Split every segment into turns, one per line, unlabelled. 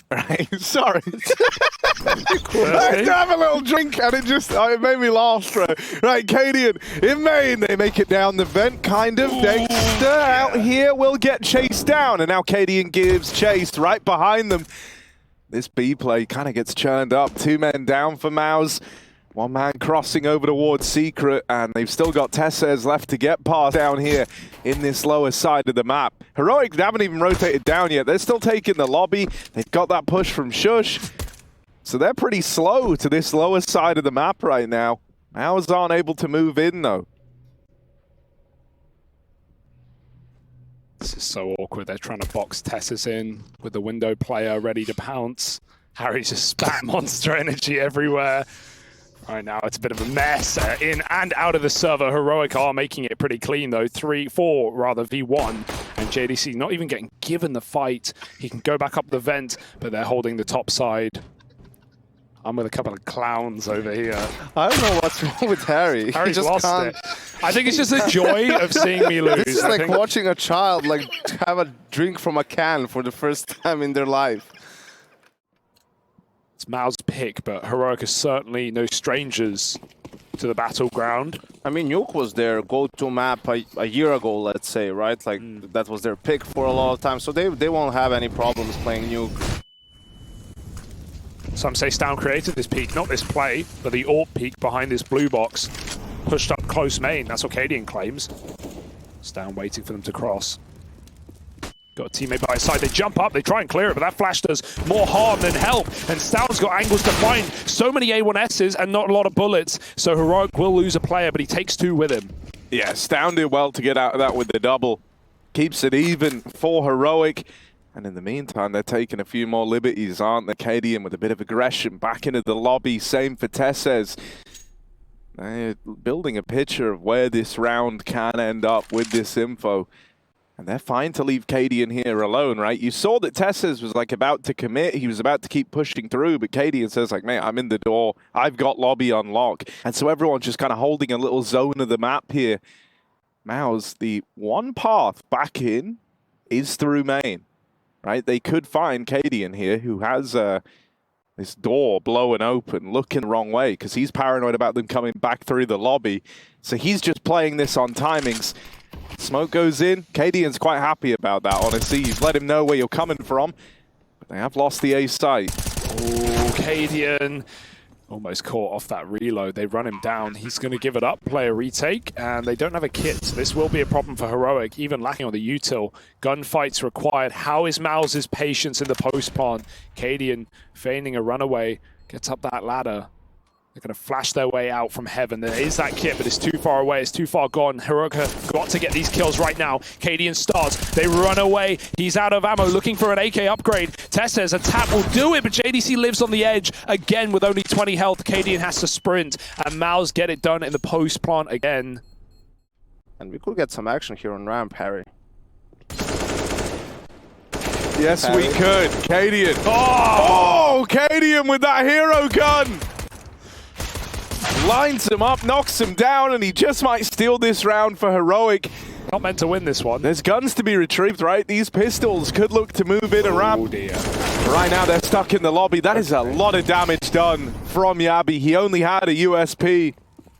Right, sorry. I had to have a little drink and it made me laugh. Right, cadiaN in main. They make it down the vent, kind of. Dexter out here will get chased down. And now cadiaN gives chase right behind them. This B play kind of gets churned up. 2 men down for MOUZ. 1 man crossing over towards Secret, and they've still got torzsi left to get past down here in this lower side of the map. Heroic haven't even rotated down yet. They're still taking the lobby. They've got that push from Shush. So they're pretty slow to this lower side of the map right now. MOUZ aren't able to move in, though.
This is so awkward. They're trying to box torzsi in with the window player ready to pounce. Harry's just spat monster energy everywhere. Right now, it's a bit of a mess in and out of the server. Heroic are making it pretty clean, though. 4 v1. And JDC not even getting given the fight. He can go back up the vent, but they're holding the top side. I'm with a couple of clowns over here.
I don't know what's wrong with Harry.
Harry
just
lost
can't.
it. I think it's just the joy of seeing me lose.
This is like watching a child have a drink from a can for the first time in their life.
It's MOUZ's pick, but Heroic is certainly no strangers to the battleground.
I mean, Nuke was their go-to map a year ago, let's say, right? Like, that was their pick for a lot of time, so they won't have any problems playing Nuke.
Some say stavn created this peak, not this play, but the AWP peak behind this blue box. Pushed up close main, that's what cadiaN claims. stavn waiting for them to cross. Got a teammate by his side, they jump up, they try and clear it, but that flash does more harm than help. And stavn's got angles to find so many A1Ss and not a lot of bullets. So Heroic will lose a player, but he takes 2 with him.
Yeah, stavn did well to get out of that with the double. Keeps it even for Heroic. And in the meantime, they're taking a few more liberties, aren't they? cadiaN with a bit of aggression back into the lobby. Same for torzsi. They're building a picture of where this round can end up with this info. And they're fine to leave cadiaN here alone, right? You saw that torzsi was like about to commit. He was about to keep pushing through, but cadiaN says like, mate, I'm in the door. I've got lobby on lock. And so everyone's just kind of holding a little zone of the map here. MOUZ, the one path back in is through main, right? They could find cadiaN here, who has this door blowing open, looking the wrong way, because he's paranoid about them coming back through the lobby. So he's just playing this on timings. Smoke goes in. cadiaN's quite happy about that, honestly. You've let him know where you're coming from. But they have lost the A site.
Oh, cadiaN almost caught off that reload. They run him down. He's going to give it up, play a retake, and they don't have a kit. So this will be a problem for Heroic, even lacking on the util. Gunfights required. How is MOUZ's patience in the post-plant? cadiaN feigning a runaway, gets up that ladder. They're going to flash their way out from heaven. There is that kit, but it's too far away. It's too far gone. Heroic have got to get these kills right now. cadiaN starts. They run away. He's out of ammo, looking for an AK upgrade. torzsi's a tap will do it, but JDC lives on the edge. Again, with only 20 health, cadiaN has to sprint. And MOUZ get it done in the post plant again.
And we could get some action here on ramp, Harry.
Yes,
Harry.
we could. cadiaN. Oh, cadiaN with that hero gun. Lines him up, knocks him down, and he just might steal this round for Heroic.
Not meant to win this one.
There's guns to be retrieved, right? These pistols could look to move in a ramp.
Oh dear.
Right now, they're stuck in the lobby. That is a lot of damage done from Jabbi. He only had a USP.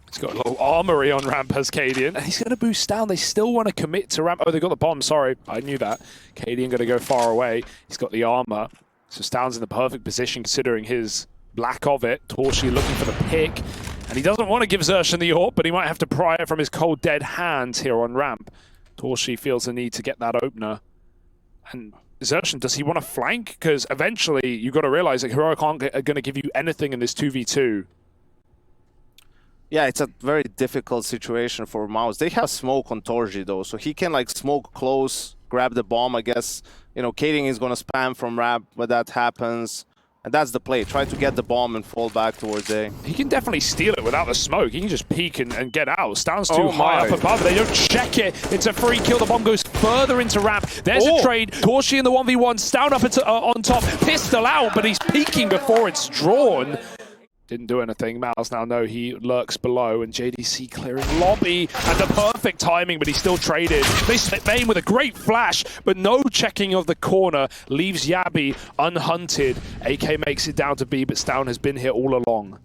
He's got a little armory on ramp as cadiaN. And he's going to boost down. They still want to commit to ramp. Oh, they got the bomb. Sorry, I knew that. cadiaN going to go far away. He's got the armor. So stavn's in the perfect position considering his lack of it. torzsi looking for the pick. And he doesn't want to give Xerxon the AWP, but he might have to pry it from his cold, dead hands here on ramp. torzsi feels the need to get that opener. And Xerxon, does he want to flank? Because eventually, you've got to realize that Heroic aren't going to give you anything in this 2v2.
Yeah, it's a very difficult situation for MOUZ. They have smoke on torzsi, though, so he can, like, smoke close, grab the bomb, I guess. You know, cadiaN is going to spam from ramp when that happens. And that's the play. Try to get the bomb and fall back towards A.
He can definitely steal it without the smoke. He can just peek and get out. stavn's too high up above. They don't check it. It's a free kill. The bomb goes further into ramp. There's a trade. torzsi in the 1v1. stavn up on top. Pistol out, but he's peeking before it's drawn. Didn't do anything. MOUZ now know he lurks below, and JDC clearing lobby, and the perfect timing, but he still traded. They slip main with a great flash, but no checking of the corner leaves jabbi unhunted. AK makes it down to B, but stavn has been here all along.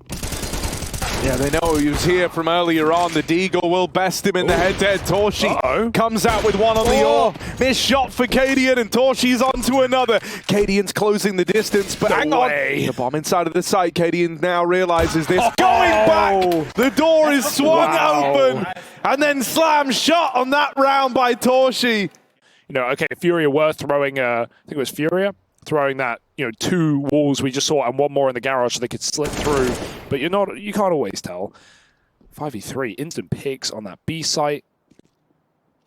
Yeah, they know he was here from earlier on. The Deagle will best him in the head-to-head. torzsi comes out with one on the oar. Missed shot for cadiaN, and torzsi's onto another. cadiaN's closing the distance, but hang on. The bomb inside of the site. cadiaN now realizes this. Going back! The door is swung open, and then slam shot on that round by torzsi.
You know, okay, Furia were throwing, I think it was Furia, throwing that, you know, 2 walls we just saw and one more in the garage so they could slip through. But you can't always tell. 5v3, instant picks on that B site.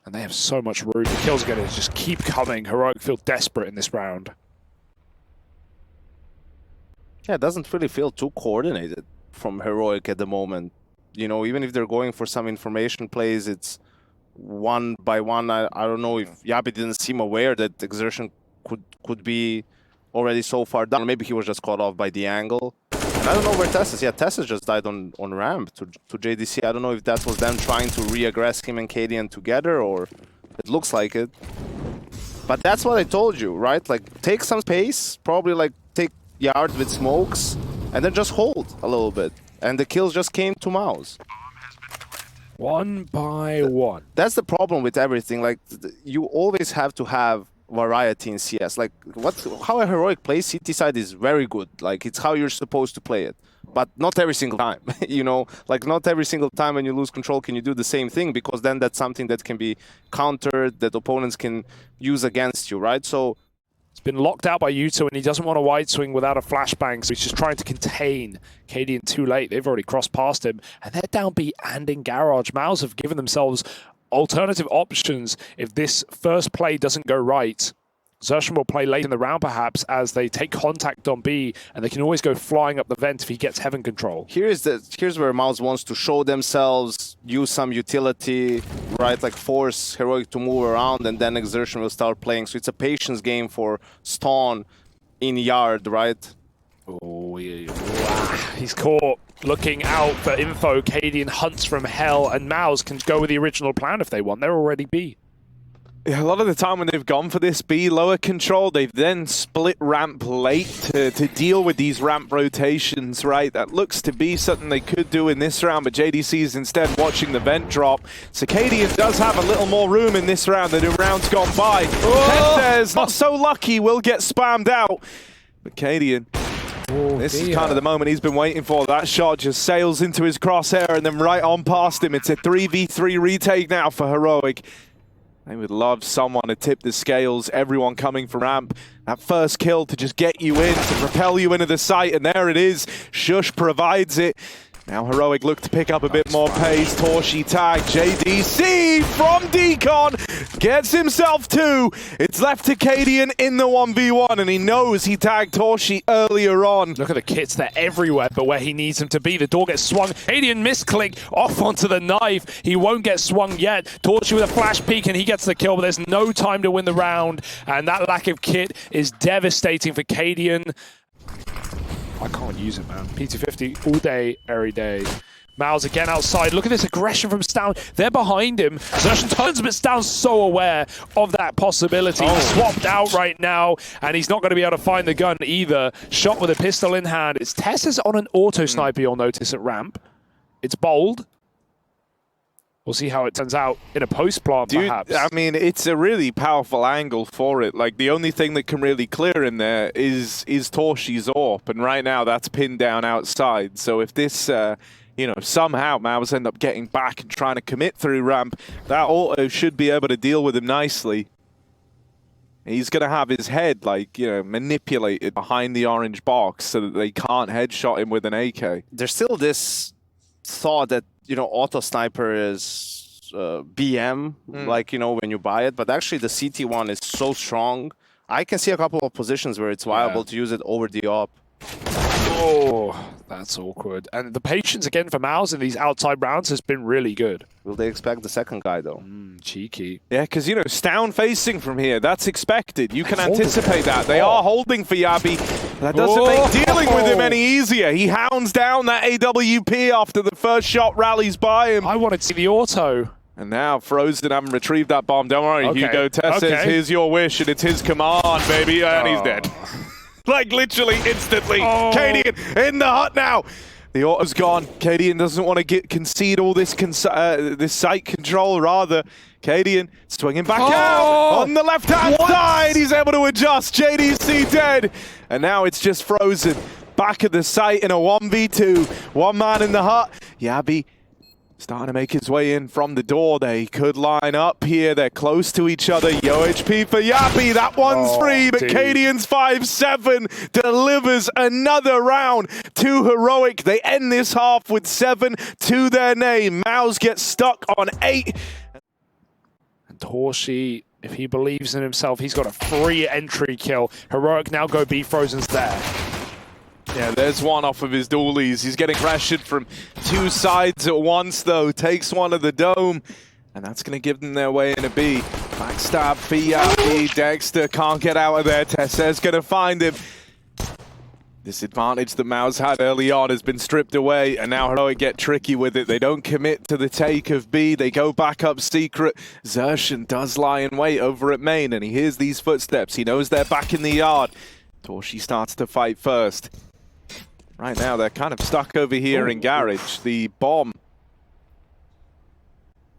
And they have so much room. The kills are going to just keep coming. Heroic feel desperate in this round.
Yeah, it doesn't really feel too coordinated from Heroic at the moment. You know, even if they're going for some information plays, it's one by one. I don't know if jabbi didn't seem aware that exertion could be already so far done. Maybe he was just caught off by the angle. And I don't know where Tess is. Yeah, Tess just died on ramp to JDC. I don't know if that was them trying to re-aggress him and cadiaN together, or it looks like it. But that's what I told you, right? Like, take some space, probably like take yard with smokes, and then just hold a little bit. And the kills just came to MOUZ.
One by one.
That's the problem with everything. Like, you always have to have variety in CS. Like, how a Heroic plays CT side is very good. Like, it's how you're supposed to play it. But not every single time, you know? Like, not every single time when you lose control can you do the same thing, because then that's something that can be countered, that opponents can use against you, right? So
it's been locked out by U2, and he doesn't want a wide swing without a flashbang, so he's just trying to contain cadiaN too late. They've already crossed past him, and they're down B and in garage. MOUZ have given themselves alternative options if this first play doesn't go right. Xerxon will play late in the round, perhaps, as they take contact on B, and they can always go flying up the vent if he gets heaven control.
Here's where MOUZ wants to show themselves, use some utility, right? Like, force Heroic to move around, and then Xerxon will start playing. So it's a patience game for stavn in yard, right?
Oh, yeah. He's caught looking out for info. cadiaN hunts from hell, and MOUZ can go with the original plan if they want. They're already B.
Yeah, a lot of the time when they've gone for this B lower control, they've then split ramp late to deal with these ramp rotations, right? That looks to be something they could do in this round, but JDC is instead watching the vent drop. So cadiaN does have a little more room in this round than in rounds gone by. Headstairs, not so lucky, will get spammed out. But cadiaN, this is kind of the moment he's been waiting for. That shot just sails into his crosshair and then right on past him. It's a 3v3 retake now for Heroic. They would love someone to tip the scales, everyone coming from ramp. That first kill to just get you in, to propel you into the site, and there it is. Sjuush provides it. Now Heroic look to pick up a bit more pace. torzsi tag, JDC from Decon gets himself 2. It's left to cadiaN in the 1v1, and he knows he tagged torzsi earlier on.
Look at the kits, they're everywhere, but where he needs them to be. The door gets swung. cadiaN misclick off onto the knife. He won't get swung yet. torzsi with a flash peek, and he gets the kill, but there's no time to win the round, and that lack of kit is devastating for cadiaN. I can't use it, man. P250 all day, every day. MOUZ again outside. Look at this aggression from stavn. They're behind him. Xerxon turns, but stavn's so aware of that possibility. He's swapped out right now, and he's not going to be able to find the gun either. Shot with a pistol in hand. It's Tessa's on an auto sniper, you'll notice, at ramp. It's bold. We'll see how it turns out in a post-plant, perhaps.
I mean, it's a really powerful angle for it. Like, the only thing that can really clear him there is torzsi's AWP, and right now that's pinned down outside. So if this, you know, somehow MOUZ end up getting back and trying to commit through ramp, that auto should be able to deal with him nicely. He's going to have his head, like, you know, manipulated behind the orange box so that they can't headshot him with an AK.
There's still this thought that, you know, auto sniper is BM, like, you know, when you buy it, but actually the CT one is so strong. I can see a couple of positions where it's viable to use it over the AWP.
Oh, That's awkward. And the patience again for MOUZ in these outside rounds has been really good.
Will they expect the second guy, though?
Cheeky.
Yeah, because, you know, stavn facing from here, that's expected. You can anticipate that. They are holding for jabbi. That doesn't make dealing with him any easier. He hounds down that AWP after the first shot rallies by him.
I wanted to see the auto.
And now Frozen haven't retrieved that bomb. Don't worry, Hugo. Tess says, here's your wish, and it's his command, baby. And he's dead. Like, literally, instantly. cadiaN in the hut now. The auto's gone. cadiaN doesn't want to concede all this this site control, rather. cadiaN swinging back out on the left-hand side. He's able to adjust. JDC dead. And now it's just Frozen back at the site in a 1v2. One man in the hut. jabbi starting to make his way in from the door. They could line up here. They're close to each other. Yo HP for jabbi. That one's free, but cadiaN's 5-7 delivers another round to Heroic. They end this half with 7 to their name. MOUZ gets stuck on 8.
And torzsi, if he believes in himself, he's got a free entry kill. Heroic now go B. Frozen's there.
Yeah, there's one off of his dualies. He's getting pressured from 2 sides at once, though. Takes one of the dome, and that's going to give them their way in a B. Backstab for jabbi. Dexter can't get out of there. Tesser's going to find him. This advantage that MOUZ had early on has been stripped away, and now Heroic get tricky with it. They don't commit to the take of B. They go back up secret. Xerxan does lie in wait over at main, and he hears these footsteps. He knows they're back in the yard. torzsi starts to fight first. Right now, they're kind of stuck over here in garage. The bomb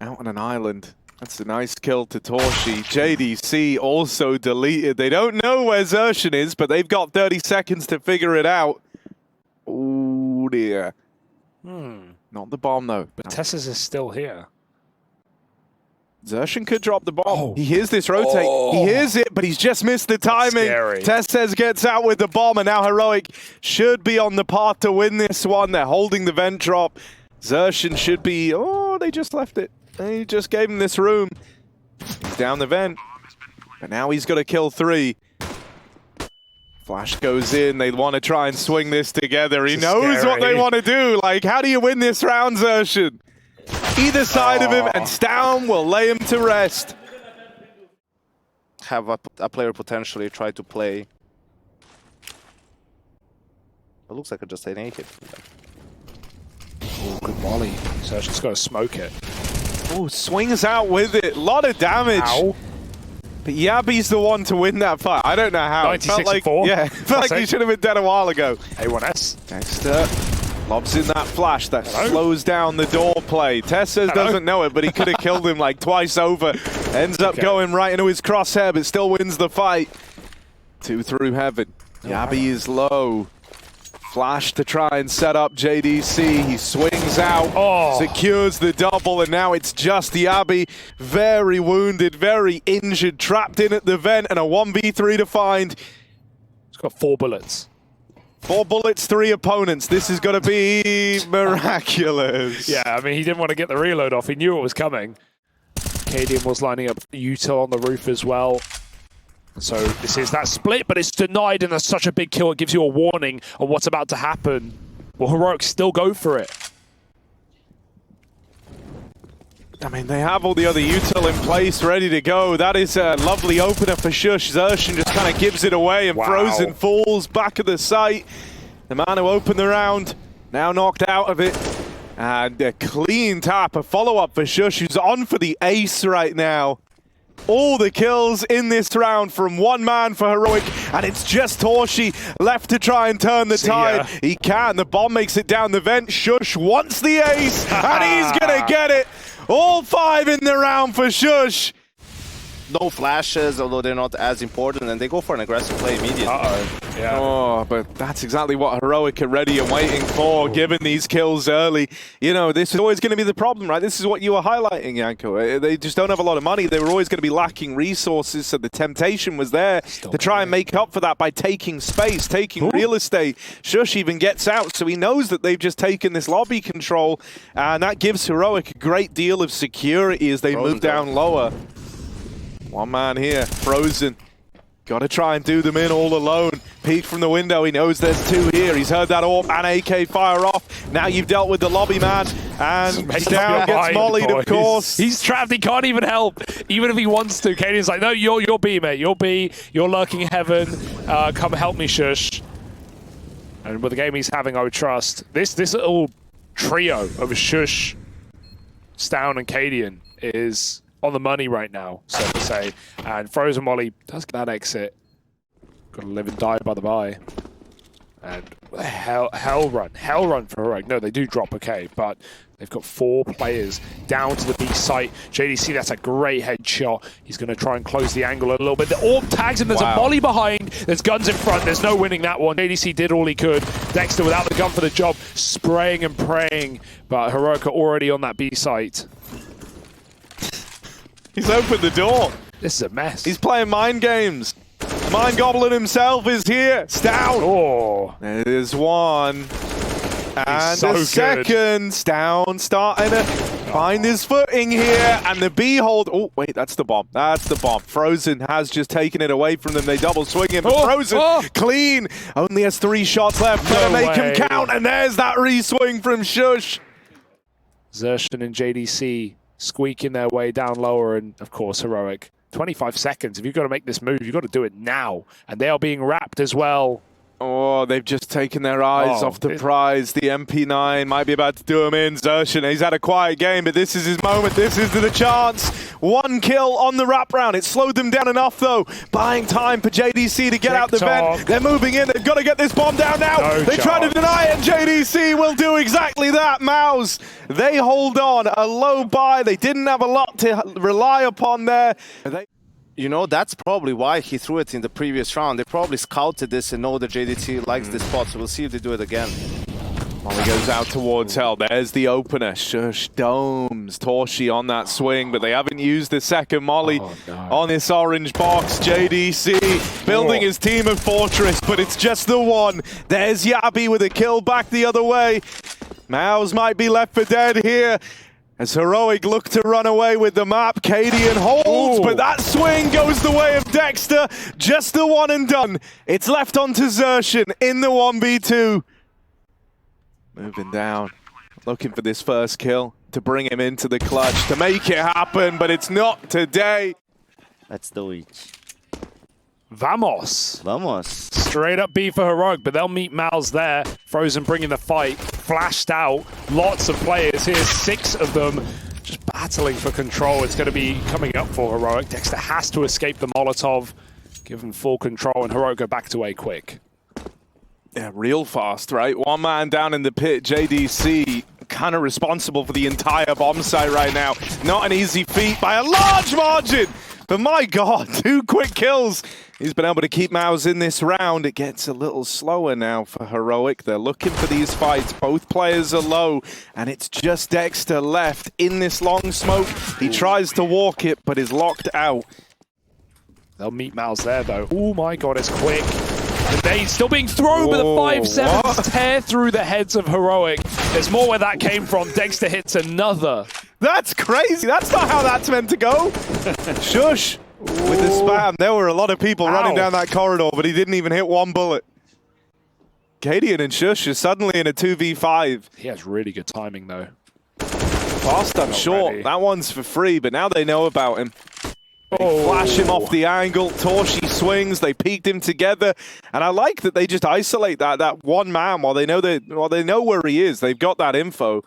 out on an island. That's a nice kill to torzsi. JDC also deleted. They don't know where Xerxan is, but they've got 30 seconds to figure it out. Oh, dear. Not the bomb, though.
But Tess's is still here.
Xerxan could drop the bomb. He hears this rotate. He hears it, but he's just missed the timing. Tess gets out with the bomb, and now Heroic should be on the path to win this one. They're holding the vent drop. Xerxan should be... Oh, they just left it. They just gave him this room. He's down the vent. But now he's got to kill 3. Flash goes in. They want to try and swing this together. He knows what they want to do. Like, how do you win this round, Xerxan? Either side of him, and stavn will lay him to rest.
Have a player potentially try to play. It looks like I just had a hit from them.
Oh, good volley. Xerxan's got to smoke it.
Oh, swings out with it. A lot of damage.
Ow.
But jabbi's the one to win that fight. I don't know how.
96-4.
Yeah, it felt like he should have been dead a while ago.
A1S.
Dexter lobs in that flash that slows down the door play. Tess doesn't know it, but he could have killed him like twice over. Ends up going right into his crosshair, but still wins the fight. 2 through heaven. jabbi is low. Flash to try and set up JDC. He swings out, secures the double, and now it's just jabbi. Very wounded, very injured, trapped in at the vent, and a 1v3 to find.
He's got 4 bullets.
4 bullets, 3 opponents. This is going to be miraculous.
Yeah, I mean, he didn't want to get the reload off. He knew it was coming. cadiaN was lining up util on the roof as well. So this is that split, but it's denied, and that's such a big kill. It gives you a warning on what's about to happen. Will Heroic still go for it?
I mean, they have all the other util in place, ready to go. That is a lovely opener for Shush. Xerxan just kind of gives it away, and Frozen falls back at the site. The man who opened the round, now knocked out of it. And a clean tap, a follow-up for Shush, who's on for the ace right now. All the kills in this round from one man for Heroic, and it's just torzsi left to try and turn the tide. He can. The bomb makes it down the vent. Shush wants the ace, and he's going to get it. All 5 in the round for Shush.
No flashes, although they're not as important, and they go for an aggressive play immediately.
Yeah.
Oh, but that's exactly what Heroic are ready and waiting for, given these kills early. You know, this is always going to be the problem, right? This is what you were highlighting, Janko. They just don't have a lot of money. They were always going to be lacking resources, so the temptation was there to try and make up for that by taking space, taking real estate. Shush even gets out, so he knows that they've just taken this lobby control, and that gives Heroic a great deal of security as they move down lower. One man here, Frozen. Got to try and do them in all alone. Peek from the window. He knows there's two here. He's heard that AWP and AK fire off. Now you've dealt with the lobby man. And stavn gets mollied, of course.
He's trapped. He can't even help. Even if he wants to. cadiaN's like, no, you're B, mate. You're B. You're lurking heaven. Come help me, shush. And with the game he's having, I would trust. This little trio of shush, stavn, and cadiaN is on the money right now, so to say. And Frozen Molly does get that exit. Got to live and die by the by. And hell run for Heroic. No, they do drop okay, but they've got 4 players down to the B site. JDC, that's a great headshot. He's going to try and close the angle a little bit. The AWP tags him. There's a molly behind. There's guns in front. There's no winning that one. JDC did all he could. Dexter without the gun for the job, spraying and praying. But Heroic are already on that B site.
He's opened the door.
This is a mess.
He's playing mind games. Mind Goblin himself is here. stavn.
Oh.
There's one. And
so
a second. stavn starting to find his footing here. And the B hold. Oh, wait, that's the bomb. That's the bomb. Frozen has just taken it away from them. They double swing him. Frozen clean. Only has 3 shots left. Better make him count. And there's that re-swing from Shush.
Zershan and JDC squeaking their way down lower, and of course Heroic. 25 seconds. If you've got to make this move, you've got to do it now. And they are being wrapped as well.
Oh, they've just taken their eyes off the prize. The MP9 might be about to do him in. Zershan, he's had a quiet game, but this is his moment. This is the chance. 1 kill on the wrap round. It slowed them down enough, though. Buying time for JDC to get out the vent. They're moving in. They've got to get this bomb down now. They try to deny it. JDC will do exactly that. MOUZ, they hold on. A low buy. They didn't have a lot to rely upon there.
You know, that's probably why he threw it in the previous round. They probably scouted this and know that JDT likes this spot, so we'll see if they do it again.
Molly goes out towards hell. There's the opener. Shush domes. torzsi on that swing, but they haven't used the second molly on this orange box. JDC building his team of Fortress, but it's just the one. There's jabbi with a kill back the other way. MOUZ might be left for dead here. As Heroic look to run away with the map, cadiaN holds, but that swing goes the way of Dexter. Just the one and done. It's left onto Zershan in the 1v2. Moving down, looking for this first kill to bring him into the clutch, to make it happen, but it's not today.
Let's do it.
Vamos.
Vamos.
Straight up B for Heroic, but they'll meet MOUZ there. Frozen bringing the fight. Flashed out. Lots of players here. 6 of them just battling for control. It's going to be coming up for Heroic. Dexter has to escape the Molotov. Give him full control, and Heroic go back to A quick.
Yeah, real fast, right? 1 man down in the pit. JDC kind of responsible for the entire bomb site right now. Not an easy feat by a large margin. But my God, 2 quick kills. He's been able to keep MOUZ in this round. It gets a little slower now for Heroic. They're looking for these fights. Both players are low, and it's just Dexter left in this long smoke. He tries to walk it, but is locked out.
They'll meet MOUZ there, though. Oh my God, it's quick. The nade still being thrown, but the 5-7s tear through the heads of Heroic. There's more where that came from. Dexter hits another.
That's crazy. That's not how that's meant to go. Shush. With the spam, there were a lot of people running down that corridor, but he didn't even hit 1 bullet. cadiaN and Shush are suddenly in a 2v5.
He has really good timing, though.
Fast up short. That one's for free, but now they know about him. They flash him off the angle. torzsi swings. They peeked him together, and I like that they just isolate that 1 man while they know where he is. They've got that info.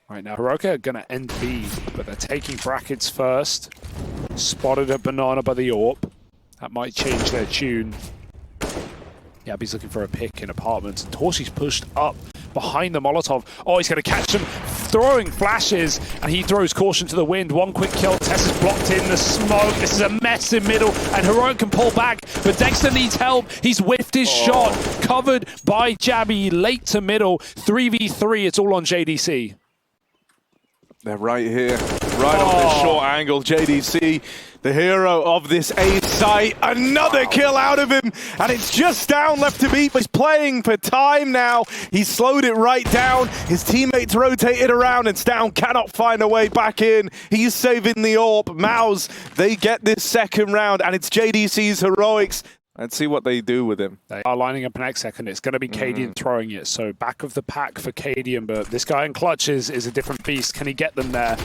Right now, Heroic are going to end B, but they're taking brackets first. Spotted a banana by the AWP. That might change their tune. Jabbi's looking for a pick in apartments. And torzsi's pushed up behind the Molotov. Oh, he's going to catch them. Throwing flashes, and he throws caution to the wind. 1 quick kill. Tess is blocked in the smoke. This is a mess in middle, and Heroic can pull back, but Dexter needs help. He's whiffed his shot. Covered by jabbi, late to middle. 3v3, it's all on JDC.
They're right here, right on this short angle. JDC, the hero of this A site. Another kill out of him, and it's just stavn left to beat, but he's playing for time now. He slowed it right down. His teammates rotated around, and stavn cannot find a way back in. He's saving the AWP. MOUZ, they get this second round, and it's JDC's Heroics. Let's see what they do with him.
They are lining up an exec, and it's going to be cadiaN throwing it. So back of the pack for cadiaN, but this guy in clutch is a different beast. Can he get them there?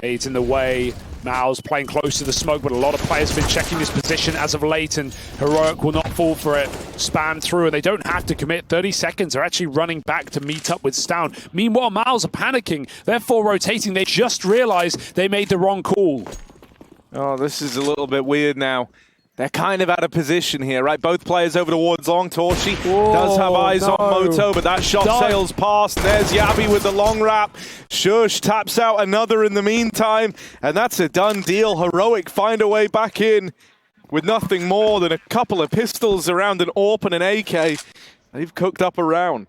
Nades in the way. MOUZ playing close to the smoke, but a lot of players have been checking this position as of late, and Heroic will not fall for it. Spam through, and they don't have to commit. 30 seconds. They're actually running back to meet up with stavn. Meanwhile, MOUZ are panicking. Therefore rotating. They just realized they made the wrong call.
Oh, this is a little bit weird now. They're kind of out of position here, right? Both players over towards long. torzsi does have eyes on Moto, but that shot sails past. There's jabbi with the long wrap. Shush taps out another in the meantime, and that's a done deal. Heroic find a way back in with nothing more than a couple of pistols around an AWP and an AK. They've cooked up a round.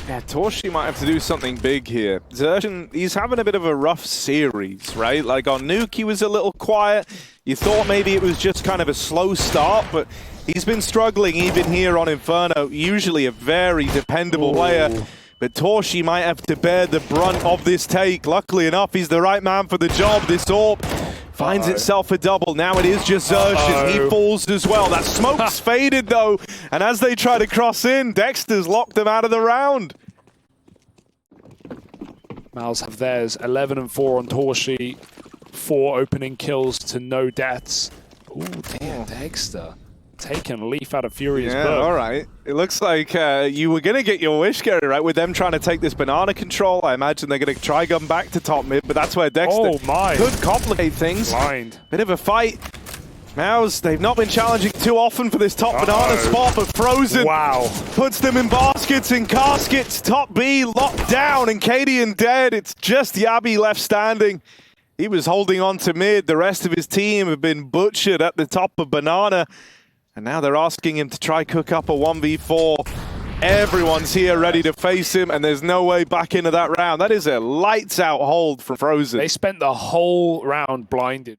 Yeah, torzsi might have to do something big here. Xerxin, he's having a bit of a rough series, right? Like on Nuke, he was a little quiet. You thought maybe it was just kind of a slow start, but he's been struggling even here on Inferno. Usually a very dependable player, but torzsi might have to bear the brunt of this take. Luckily enough, he's the right man for the job. This AWP finds itself a double. Now it is just Xerxin. He falls as well. That smoke's faded though. And as they try to cross in, Dexter's locked them out of the round.
MOUZ have theirs. 11 and 4 on torzsi. 4 opening kills to no deaths. Ooh, damn, Dexter. Taking a leaf out of Fury's book.
All right. It looks like you were going to get your wish, Gary, right? With them trying to take this banana control, I imagine they're going to try gun back to top mid, but that's where Dexter could complicate things.
Blind.
Bit of a fight. MOUZ, they've not been challenging too often for this top banana spot, but Frozen puts them in baskets and caskets. Top B locked down and cadiaN dead. It's just jabbi left standing. He was holding on to mid. The rest of his team have been butchered at the top of banana. And now they're asking him to try cook up a 1v4. Everyone's here ready to face him, and there's no way back into that round. That is a lights-out hold from Frozen.
They spent the whole round blinded.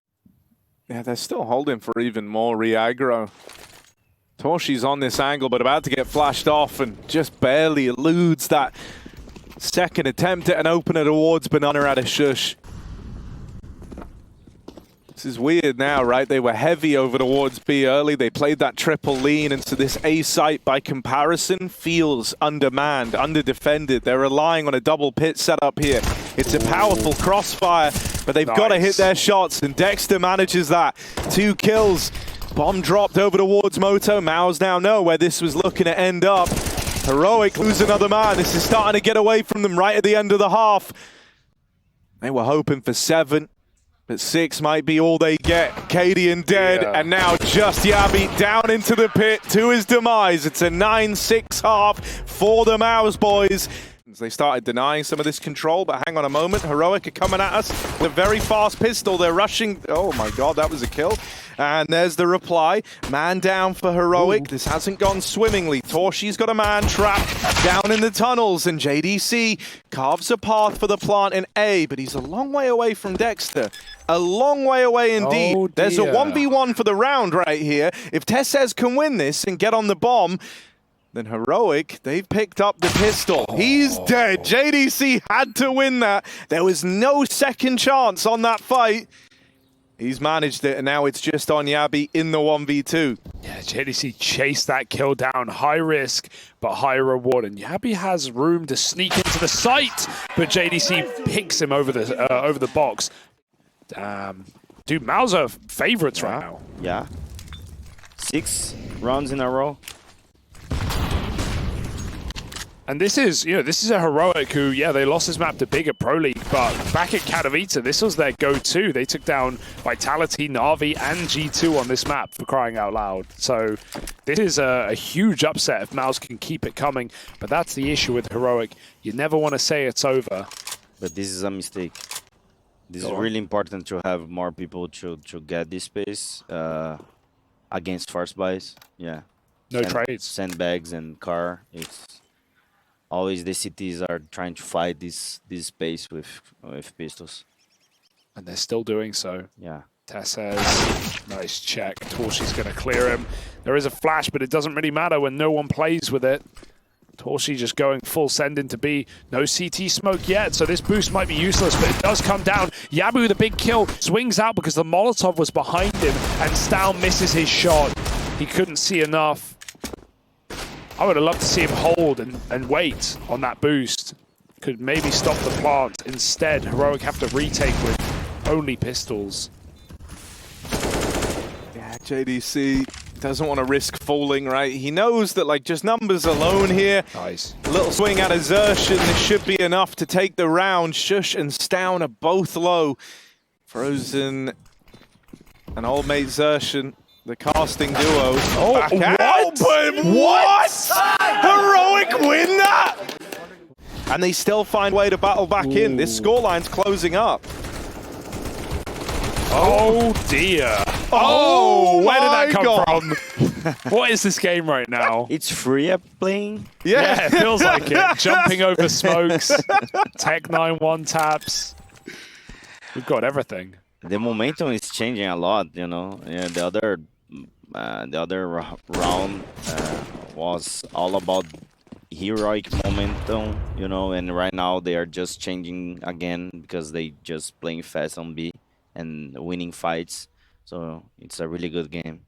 Yeah, they're still holding for even more re-aggro. torzsi's on this angle, but about to get flashed off and just barely eludes that second attempt at an opener towards banana at a shush. This is weird now, right? They were heavy over towards B early. They played that triple lean, and so this A site, by comparison, feels undermanned, underdefended. They're relying on a double pit setup here. It's a powerful crossfire, but they've got to hit their shots, and Dexter manages that. 2 kills. Bomb dropped over towards Moto. MOUZ now know where this was looking to end up. Heroic lose another man. This is starting to get away from them right at the end of the half. They were hoping for 7. But 6 might be all they get. cadiaN dead, and now just jabbi down into the pit to his demise. It's a 9-6 half for the MOUZ boys. They started denying some of this control, but hang on a moment. Heroic are coming at us with a very fast pistol. They're rushing. Oh my god, that was a kill. And there's the reply. Man down for Heroic. This hasn't gone swimmingly. torzsi's got a man trapped down in the tunnels, and JDC carves a path for the plant in A, but he's a long way away from Dexter. A long way away indeed. There's a 1v1 for the round right here. If Tessez can win this and get on the bomb, then Heroic, they've picked up the pistol. He's dead. JDC had to win that. There was no second chance on that fight. He's managed it, and now it's just on jabbi in the 1v2.
Yeah, JDC chased that kill down. High risk, but high reward. And jabbi has room to sneak into the site, but JDC picks him over the box. Dude, MOUZ are favorites right now.
Yeah. 6 rounds in a row.
And this is, this is a Heroic who, they lost this map to Big at Pro League, but back at Katowice, this was their go-to. They took down Vitality, Na'Vi, and G2 on this map, for crying out loud. So this is a huge upset if MOUZ can keep it coming, but that's the issue with Heroic. You never want to say it's over.
But this is a mistake. This is really important to have more people to get this space against first buys. Yeah.
No trades.
Sandbags and car. It's always the cities are trying to fight this space with pistols.
And they're still doing so.
Yeah.
Tessez, nice check. torzsi's going to clear him. There is a flash, but it doesn't really matter when no one plays with it. torzsi just going full send into B. No CT smoke yet, so this boost might be useless, but it does come down. Jabbi with a big kill, swings out because the Molotov was behind him, and stavn misses his shot. He couldn't see enough. I would have loved to see him hold and wait on that boost. Could maybe stop the plant. Instead, Heroic have to retake with only pistols.
Yeah, JDC doesn't want to risk falling, right? He knows that, like, just numbers alone here.
Nice.
A little swing out of Xerxes, this should be enough to take the round. Sjuush and stavn are both low. Frozen and old mate Xerxes, the casting duo.
Oh,
back out, but what? Heroic win that? And they still find a way to battle back in. This scoreline's closing up.
Oh dear. Oh, where did that come from?
from?
What is this game right now?
It's free up playing.
Yeah, it feels like it. Jumping over smokes, Tech9 one taps. We've got everything.
The momentum is changing a lot, you know. Yeah, the other round was all about heroic momentum, you know, and right now they are just changing again because they just playing fast on B and winning fights. So it's a really good game.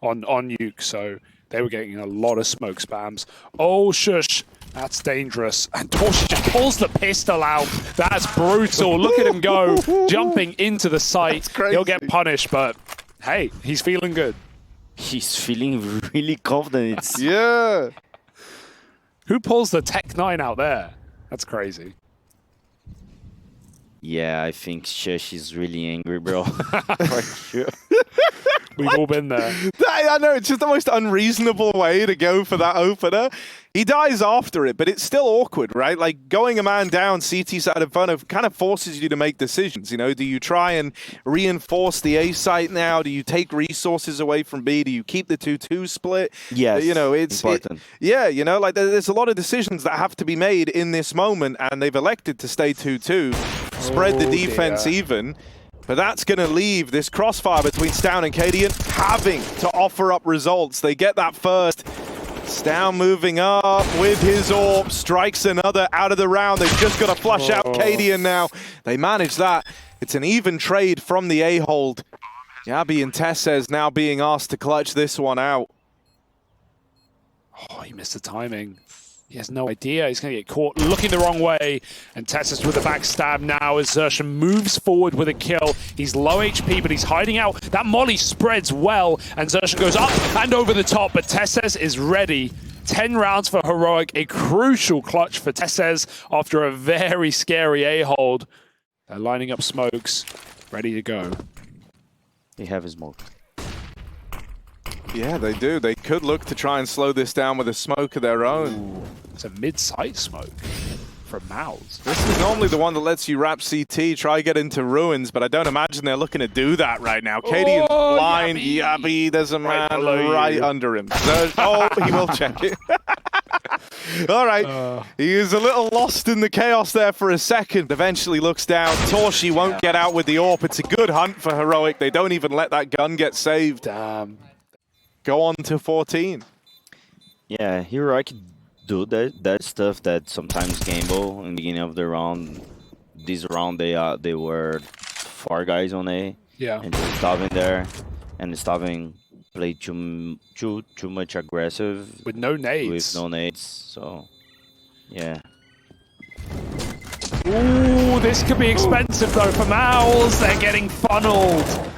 On Nuke, so they were getting a lot of smoke spams. Oh, shush. That's dangerous. And torzsi just pulls the pistol out. That's brutal. Look at him go. Jumping into the site. He'll get punished, but hey, he's feeling good.
He's feeling really confident. It's
Yeah.
Who pulls the Tech9 out there? That's crazy.
yeah, I think Sjuush is really angry, bro. For sure.
We've all been there.
I know, it's just the most unreasonable way to go for that opener. He dies after it, but it's still awkward, right? Like, going a man down, CT side in front of, kind of forces you to make decisions, you know? Do you try and reinforce the A site now? Do you take resources away from B? Do you keep the 2-2 split?
Yes,
you know, it's
important.
Yeah, you know, like, there's a lot of decisions that have to be made in this moment, and they've elected to stay 2-2, spread the defense even. But that's going to leave this crossfire between stavn and cadiaN having to offer up results. They get that first. stavn moving up with his AWP, strikes another out of the round. They've just got to flush out cadiaN now. They manage that. It's an even trade from the A-hold. Jabbi and torzsi now being asked to clutch this one out.
Oh, he missed the timing. He has no idea. He's going to get caught looking the wrong way. And torzsi with the backstab now as Xerxes moves forward with a kill. He's low HP, but he's hiding out. That molly spreads well, and Xerxes goes up and over the top, but torzsi is ready. 10 rounds for Heroic, a crucial clutch for torzsi after a very scary A-hold. They're lining up smokes, ready to go.
They have a smoke.
Yeah, they do. They could look to try and slow this down with a smoke of their own.
Ooh, it's a mid-site smoke from MOUZ.
This is normally the one that lets you wrap CT, try get into ruins, but I don't imagine they're looking to do that right now. cadiaN's blind, Jabbi, there's a man right under him. Oh, he will check it. All right, he is a little lost in the chaos there for a second. Eventually looks down. torzsi won't get out with the AWP. It's a good hunt for Heroic. They don't even let that gun get saved.
Damn.
Go on to 14.
Yeah, Heroic do that stuff that sometimes gamble in the beginning of the round. This round they were 4 guys on A.
Yeah.
And just stavn there, and stavn played too much aggressive
With no nades.
with no nades. So yeah.
Ooh, this could be expensive though for MOUZ. They're getting funneled.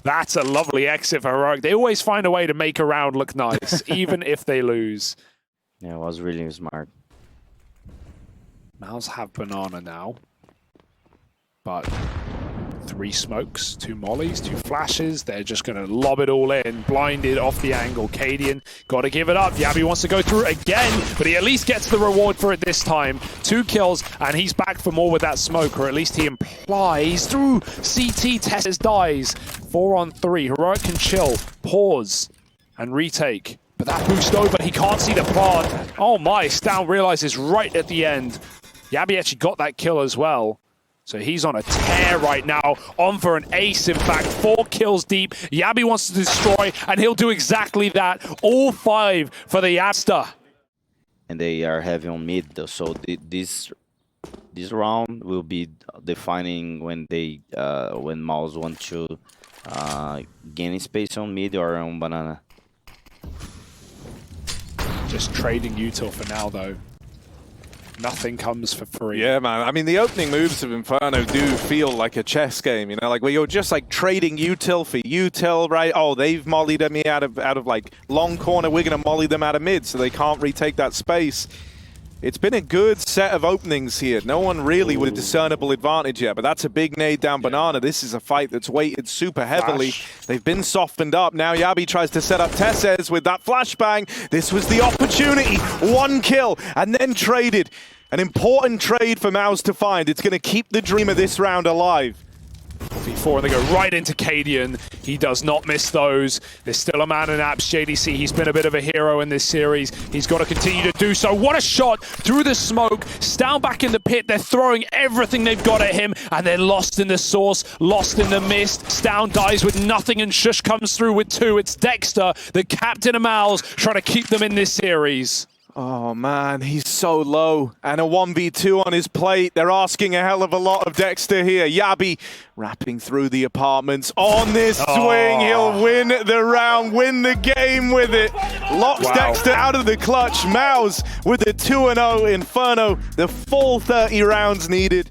That's a lovely exit for Heroic. They always find a way to make a round look nice, even if they lose.
Yeah, it was really smart.
MOUZ have banana now, but 3 smokes, 2 mollies, 2 flashes. They're just going to lob it all in, blinded off the angle. cadiaN got to give it up. Jabbi wants to go through it again, but he at least gets the reward for it this time. 2 kills, and he's back for more with that smoke, or at least he implies through CT. torzsi dies. 4 on 3. Heroic can chill, pause, and retake. But that boost over, he can't see the plant. Oh my, stavn realizes right at the end. Jabbi actually got that kill as well. So he's on a tear right now, on for an ace, in fact, 4 kills deep. Jabbi wants to destroy, and he'll do exactly that. All 5 for the Asta.
and they are heavy on mid. So this round will be defining when when MOUZ want to gain space on mid or on banana.
Just trading util for now, though. Nothing comes for free.
Yeah, man. I mean, the opening moves of Inferno do feel like a chess game, you know, like where you're just like trading util for util, right? Oh, they've mollied me out of like long corner. We're gonna molly them out of mid, so they can't retake that space. It's been a good set of openings here. No one really with a discernible advantage yet, but that's a big nade down banana. This is a fight that's weighted super heavily. They've been softened up. Now Jabbi tries to set up Tesses with that flashbang. This was the opportunity. 1 kill and then traded. An important trade for MOUZ to find. It's going to keep the dream of this round alive.
V4, and they go right into cadiaN. He does not miss those. There's still a man in apps. JDC, he's been a bit of a hero in this series. He's got to continue to do so. What a shot through the smoke. stavn back in the pit. They're throwing everything they've got at him, and they're lost in the source, lost in the mist. stavn dies with nothing, and Shush comes through with 2. It's Dexter, the captain of MOUZ, trying to keep them in this series.
Oh man, he's so low. And a 1v2 on his plate. They're asking a hell of a lot of Dexter here. Jabbi wrapping through the apartments. On this swing, he'll win the round, win the game with it. Locks Dexter out of the clutch. MOUZ with a 2-0 Inferno. The full 30 rounds needed.